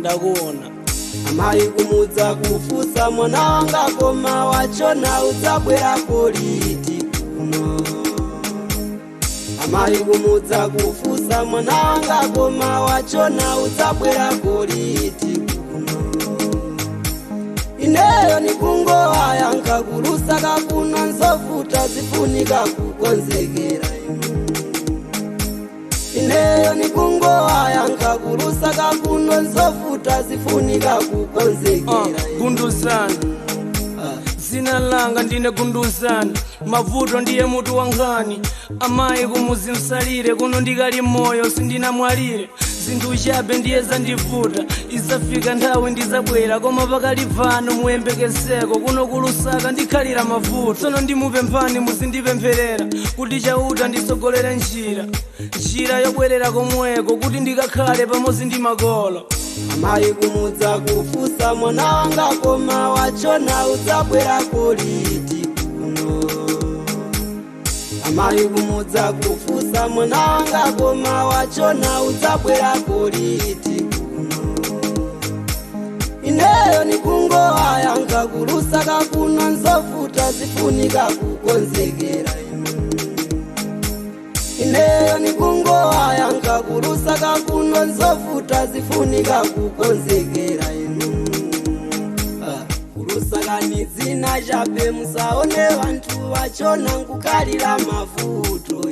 ndakuona. Amayi kumudza kufusa mwana wanga koma wachona udzabwera liti kuno. Amayi kumudza kufusa mwana wanga koma wachona udzabwera liti kuno. Ineyo nikungowa yankha kulusaka kuno nzovuta zifunika kukonzekera. Ineyo nikungowa yankha kulusaka kuno nzovuta zifunika kukonzekera. Gunduzani zina langa ndine Gunduzani, mavuto ndiye mutu wangani. Amayi kumuzi msalire kuno ndikali moyo sindinamwalire. Zinthu chabe ndiye zandivuta, izafika nthawi ndizabwera koma pakali pano muyembekezeko kuno kulusaka ndikhalira mavuto. Tsono ndimupemphani muzindipempherera kuti chauta ndisogolere njira yobwerera komweko kuti ndikakhale pamodzi ndi makolo. Amayi kumudza kufusa mwana wanga koma wachona udzabwera liti kuno. Amayi kumudza kufusa mwana wanga koma wachona udzabwera liti kuno. Ineyo nikungowa yankha kulusaka kuno nzovuta zifunika kukonzekera. Ineyo nikungowa yankha kulusaka kuno nzovuta zifunika kukonzekera. Kulusaka ni dzina chabe musaone vantu vachona nkukalira mavuto.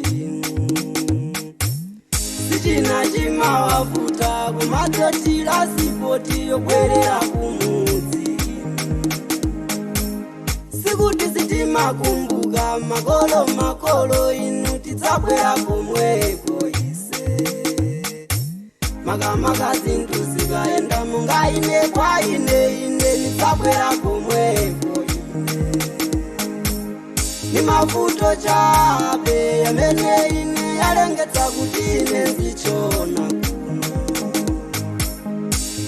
Sichina chimawavuta kumatotira sipoti yobwerera kumudzi. Sikuti sitimakumbuka makolo inu tidzabwera komweko ise. Makamaka zinthu zikaenda monga ine kwa ine nidzabwera komweko ine. Ni mavuto chabe yamene ine yalengetsa kuti ine nzichona kuno.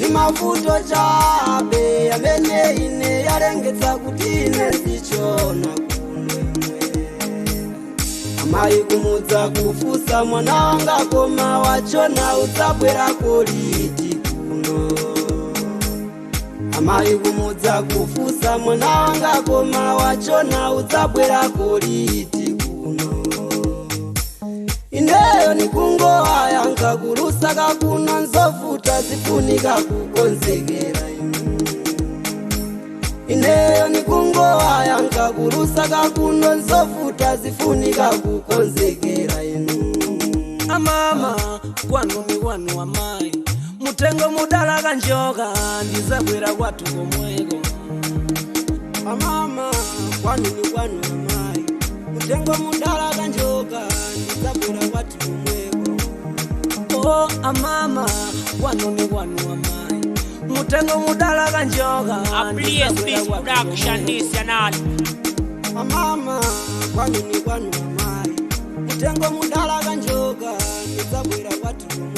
Ni mavuto chabe yamene ine yalengetsa kuti ine nzichona kuno. Amayi kumudza kufusa mwana wanga koma wachona udzabwera liti kuno. Amayi kumudza kufusa mwana wanga koma wachona udzabwera liti kuno. Ineyo nikungowa yankha kulusaka kuno nzovuta zifunika kukonzekera. Ineyo nikungowa yankha kulusaka kuno nzovuta zifunika kukonzekera. Amama kwanu ni wanu amayi, mutengo mudala kanjoka ndizabwera kwathu komweko. Amama kwanu ni wanu amayi, mutengo mudala kanjoka ndizabwera kwathu komweko. Oh amama kwanu ni wanu amayi, mutengo mudala kanjoka ndizabwera kwathu. Amama kwanu ni wanu amayi, mutengo mudala kanjoka ndizabwera kwathu komweko.